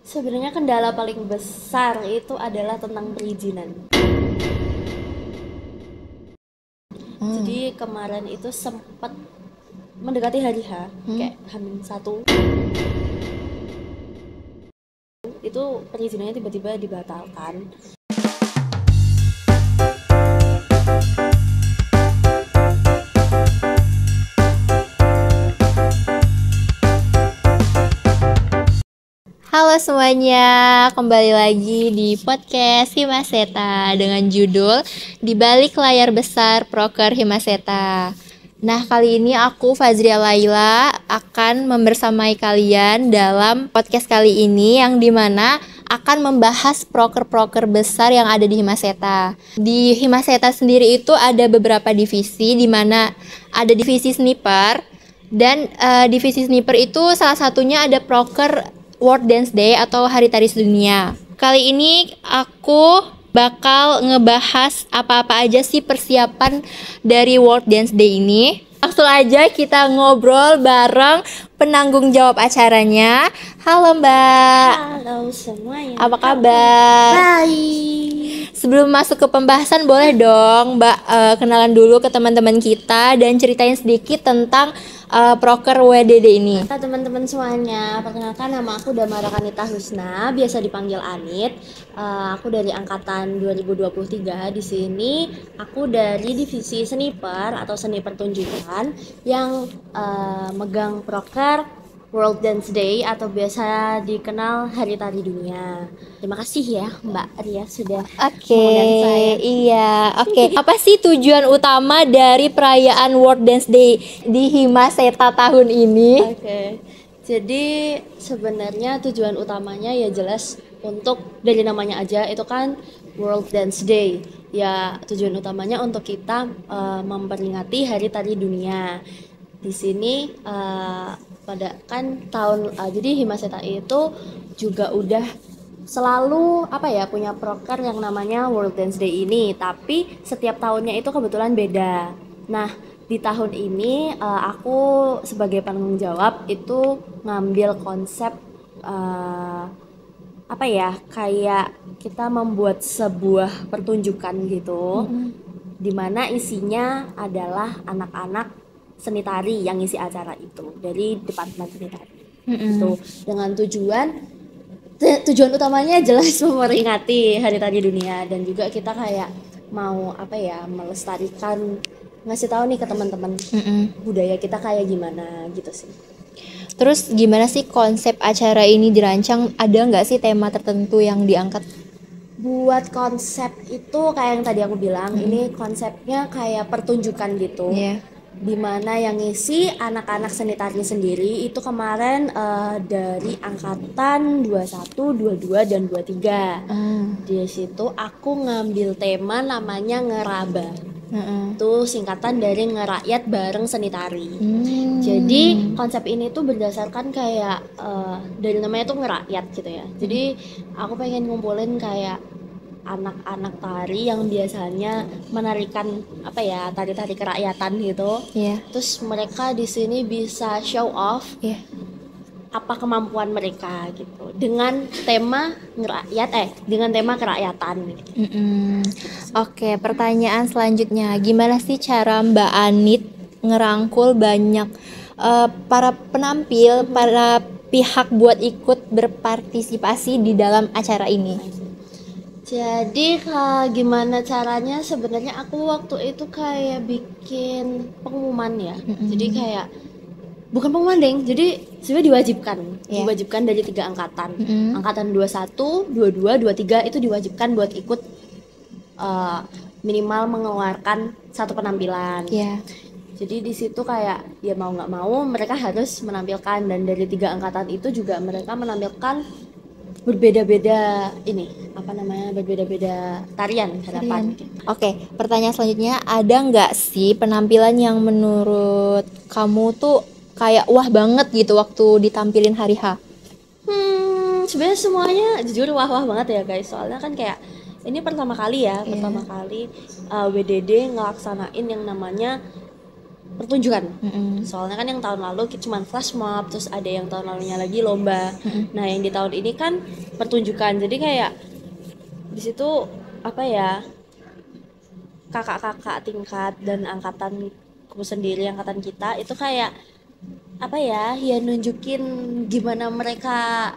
Sebenarnya kendala paling besar itu adalah tentang perizinan. Jadi kemarin itu sempat mendekati hari H, kayak Hamin satu, itu perizinannya tiba-tiba dibatalkan. Halo semuanya, kembali lagi di podcast Himaseta dengan judul Di Balik Layar Besar Proker Himaseta. Nah, kali ini aku Fazria Laila akan membersamai kalian dalam podcast kali ini yang dimana akan membahas proker-proker besar yang ada di Himaseta. Di Himaseta sendiri itu ada beberapa divisi, di mana ada divisi sniper dan divisi sniper itu salah satunya ada proker World Dance Day atau Hari Tari Sedunia. Kali ini aku bakal ngebahas apa-apa aja sih persiapan dari World Dance Day ini. Langsung aja kita ngobrol bareng penanggung jawab acaranya. Halo Mbak. Halo semuanya. Apa kabar? Baik. Sebelum masuk ke pembahasan boleh dong Mbak kenalan dulu ke teman-teman kita dan ceritain sedikit tentang proker WDD ini. Nah, teman-teman semuanya, perkenalkan nama aku Damara Kanita Husna, biasa dipanggil Anit. Aku dari angkatan 2023. Di sini aku dari divisi sniper atau seni pertunjukan yang megang proker World Dance Day atau biasa dikenal Hari Tari Dunia. Terima kasih ya Mbak Ria sudah mengundang saya. Iya, oke. Apa sih tujuan utama dari perayaan World Dance Day di Himaseta tahun ini? Oke. Jadi sebenarnya tujuan utamanya ya jelas untuk dari namanya aja itu kan World Dance Day. Ya tujuan utamanya untuk kita memperingati Hari Tari Dunia. Di sini pada kan jadi Himaseta itu juga udah selalu punya proker yang namanya World Dance Day ini, tapi setiap tahunnya itu kebetulan beda. Nah, di tahun ini aku sebagai penanggung jawab itu ngambil konsep kayak kita membuat sebuah pertunjukan gitu, dimana isinya adalah anak-anak seni tari yang ngisi acara itu dari departemen seni tari. Itu dengan tujuan utamanya jelas memperingati Hari Tari Dunia, dan juga kita kayak mau melestarikan, ngasih tahu nih ke teman-teman budaya kita kayak gimana gitu sih. Terus gimana sih konsep acara ini dirancang? Ada nggak sih tema tertentu yang diangkat? Buat konsep itu kayak yang tadi aku bilang, ini konsepnya kayak pertunjukan gitu. Iya. Dimana yang ngisi anak-anak seni tari sendiri itu kemarin dari angkatan 21, 22, dan 23. Di situ aku ngambil tema namanya ngeraba. Itu singkatan dari ngerakyat bareng seni tari. Jadi konsep ini tuh berdasarkan kayak dari namanya tuh ngerakyat gitu ya. Jadi aku pengen ngumpulin kayak anak-anak tari yang biasanya menarikan tari-tari kerakyatan gitu. Iya. Terus mereka di sini bisa show off apa kemampuan mereka gitu dengan tema kerakyatan gitu. Oke, pertanyaan selanjutnya, gimana sih cara Mbak Anit ngerangkul banyak para penampil, para pihak buat ikut berpartisipasi di dalam acara ini? Jadi gimana caranya, sebenarnya aku waktu itu kayak bikin pengumuman ya. Jadi kayak bukan pengumuman deng, jadi sebenarnya diwajibkan dari 3 angkatan. Angkatan 21, 22, 23 itu diwajibkan buat ikut minimal mengeluarkan 1 penampilan. Jadi di situ kayak ya mau nggak mau mereka harus menampilkan, dan dari 3 angkatan itu juga mereka menampilkan berbeda-beda tarian harapan. Oke, pertanyaan selanjutnya, ada nggak sih penampilan yang menurut kamu tuh kayak wah banget gitu waktu ditampilin hari H? Sebenarnya semuanya jujur wah banget ya guys, soalnya kan kayak ini pertama kali WDD ngelaksanain yang namanya pertunjukan. Mm-mm. Soalnya kan yang tahun lalu cuma flash mob, terus ada yang tahun lalunya lagi lomba. Nah, yang di tahun ini kan pertunjukan. Jadi kayak di situ apa ya, kakak-kakak tingkat dan angkatanku sendiri, angkatan kita itu kayak apa ya, ya nunjukin gimana mereka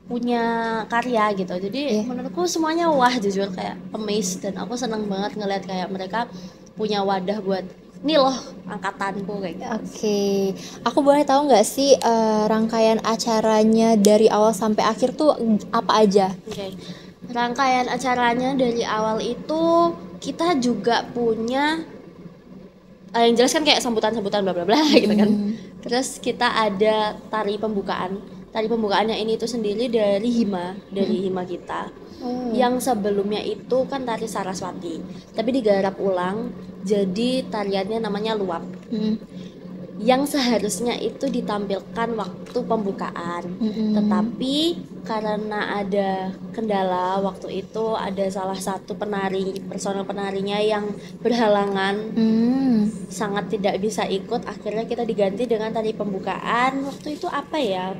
punya karya gitu. Jadi Iya. menurutku semuanya wah, jujur kayak amazed, dan aku seneng banget ngeliat kayak mereka punya wadah buat nih loh angkatanku kayak gitu. Oke, aku boleh tahu nggak sih rangkaian acaranya dari awal sampai akhir tuh apa aja? Oke. Rangkaian acaranya dari awal itu kita juga punya yang jelas kan kayak sambutan-sambutan bla bla bla gitu kan. Terus kita ada tari pembukaan. Tari pembukaannya ini tuh sendiri dari hima kita. Yang sebelumnya itu kan tari Saraswati, tapi digarap ulang jadi tariannya namanya luap. Yang seharusnya itu ditampilkan waktu pembukaan, tetapi karena ada kendala waktu itu, ada salah satu personel penarinya yang berhalangan, sangat tidak bisa ikut, akhirnya kita diganti dengan tari pembukaan. Waktu itu apa ya,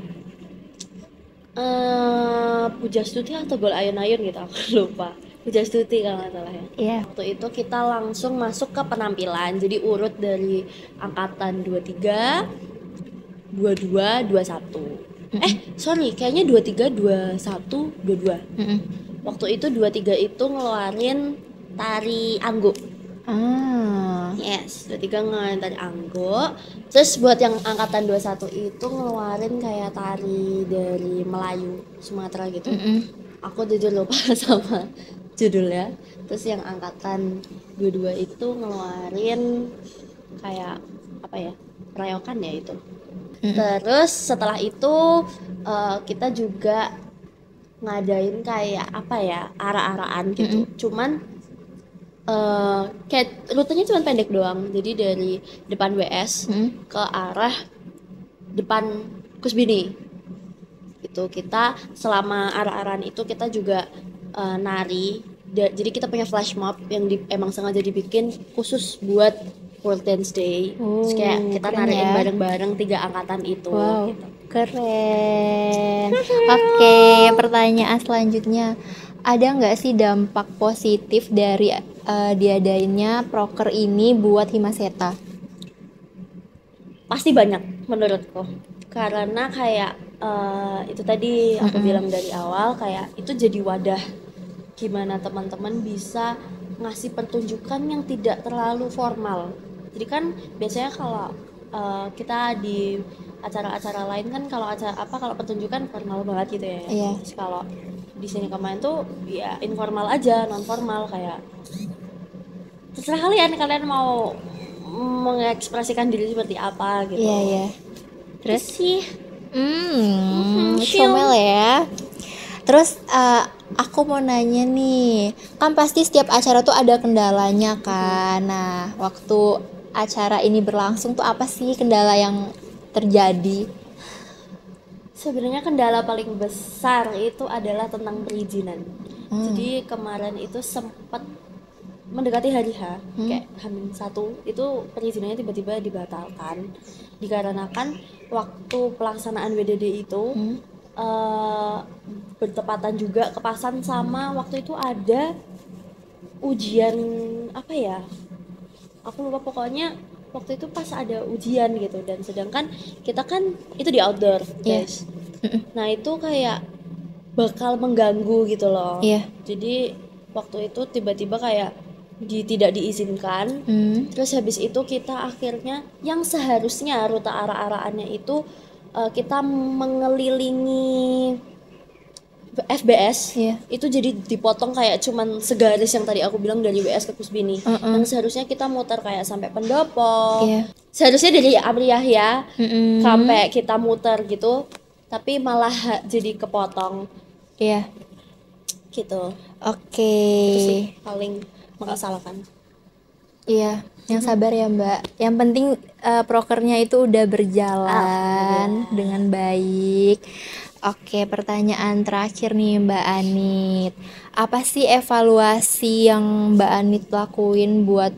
Pujastuti atau Gol Ayun-Ayun gitu, aku lupa. Pujastuti kalau nggak salah ya. Iya. Waktu itu kita langsung masuk ke penampilan, jadi urut dari angkatan 23, 22, 21. Sorry, kayaknya 23, 21, 22. Waktu itu 23 itu ngeluarin tari anggo. Yes, 23 ngeluarin tari anggo. Terus buat yang angkatan 21 itu ngeluarin kayak tari dari Melayu, Sumatera gitu. Aku jujur lupa sama judulnya. Terus yang angkatan 22 itu ngeluarin kayak apa ya, perayokan ya itu. Terus setelah itu kita juga ngadain kayak apa ya, ara-araan gitu. Cuman kayak rutenya cuma pendek doang. Jadi dari depan WS ke arah depan Kusbini. Itu kita selama ara-araan itu kita juga nari. Jadi kita punya flash mob yang emang sengaja dibikin khusus buat World Dance Day. Terus kayak kita nariin bareng-bareng 3 angkatan itu. Wow, gitu. keren. Oke, pertanyaan selanjutnya, ada nggak sih dampak positif dari diadainnya proker ini buat Himaseta? Pasti banyak menurutku, karena kayak itu tadi aku bilang dari awal, kayak itu jadi wadah gimana teman-teman bisa ngasih pertunjukan yang tidak terlalu formal. Jadi kan biasanya kalau kita di acara-acara lain kan kalau pertunjukan formal banget gitu ya. Iya. Terus kalau di sini kemarin tuh ya informal aja, non formal, kayak terserah kalian mau mengekspresikan diri seperti apa gitu. Iya, iya. Terus sih comel ya. Terus aku mau nanya nih, kan pasti setiap acara tuh ada kendalanya kan. Nah, waktu acara ini berlangsung tuh apa sih kendala yang terjadi? Sebenarnya kendala paling besar itu adalah tentang perizinan. Jadi kemarin itu sempat mendekati hari H, kayak H-1 itu perizinannya tiba-tiba dibatalkan dikarenakan waktu pelaksanaan WDD itu bertepatan juga kepasan sama waktu itu ada ujian apa ya, aku lupa, pokoknya waktu itu pas ada ujian gitu, dan sedangkan kita kan itu di outdoor guys. Nah itu kayak bakal mengganggu gitu loh. Jadi waktu itu tiba-tiba kayak tidak diizinkan. Terus habis itu kita akhirnya yang seharusnya rute arah-arahannya itu kita mengelilingi FBS, itu jadi dipotong kayak cuman segaris yang tadi aku bilang dari WS ke Kusbini. Yang seharusnya kita muter kayak sampai Pendopo. Seharusnya dari Amri Yahya sampai kita muter gitu, tapi malah jadi kepotong. Gitu. Oke. Itu sih paling mengesalkan. Iya, yang sabar ya Mbak. Yang penting prokernya itu udah berjalan dengan baik. Oke, pertanyaan terakhir nih Mbak Anit. Apa sih evaluasi yang Mbak Anit lakuin buat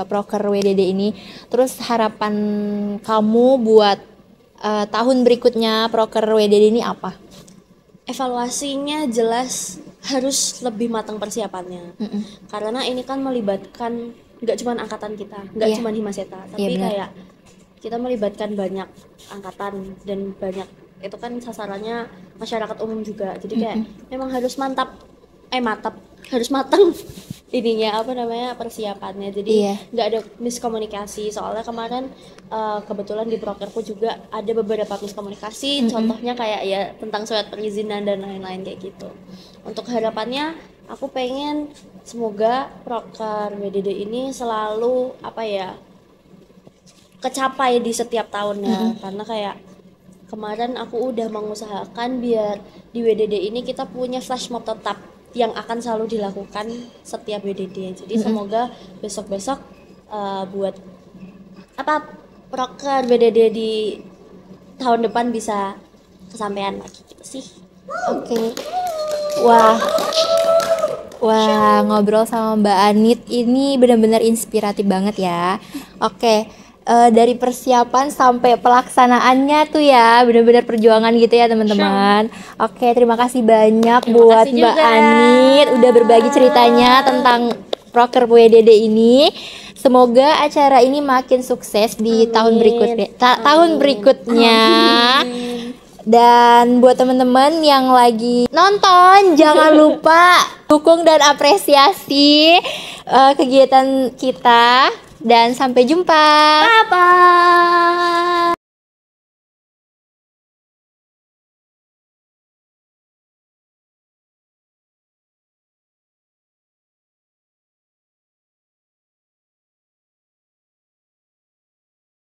Proker WDD ini. Terus harapan kamu buat tahun berikutnya Proker WDD ini apa? Evaluasinya jelas harus lebih matang persiapannya. Karena ini kan melibatkan nggak cuma angkatan kita, nggak Iya. cuma Himaseta, Iya, tapi benar. kayak kita melibatkan banyak angkatan dan banyak itu kan sasarannya masyarakat umum juga. Jadi kayak memang harus harus matang ininya apa namanya persiapannya. Jadi Iya. nggak ada miskomunikasi. Soalnya kemarin kebetulan di prokerku juga ada beberapa miskomunikasi. Contohnya kayak ya tentang surat perizinan dan lain-lain kayak gitu. Untuk harapannya aku pengen semoga proker WDD ini selalu apa ya kecapai di setiap tahunnya. Karena kayak kemarin aku udah mengusahakan biar di WDD ini kita punya flash mob tetap yang akan selalu dilakukan setiap WDD. Jadi semoga besok-besok buat apa proker WDD di tahun depan bisa kesampaian lagi gitu sih. Oke. Wah, ngobrol sama Mbak Anit ini benar-benar inspiratif banget ya. Oke, dari persiapan sampai pelaksanaannya tuh ya, benar-benar perjuangan gitu ya teman-teman. Oke, terima kasih banyak buat kasih Mbak juga. Anit udah berbagi ceritanya tentang Proker WDD ini. Semoga acara ini makin sukses di tahun berikutnya. Tahun berikutnya. Dan buat teman-teman yang lagi nonton, jangan lupa dukung dan apresiasi kegiatan kita. Dan sampai jumpa. Bye bye.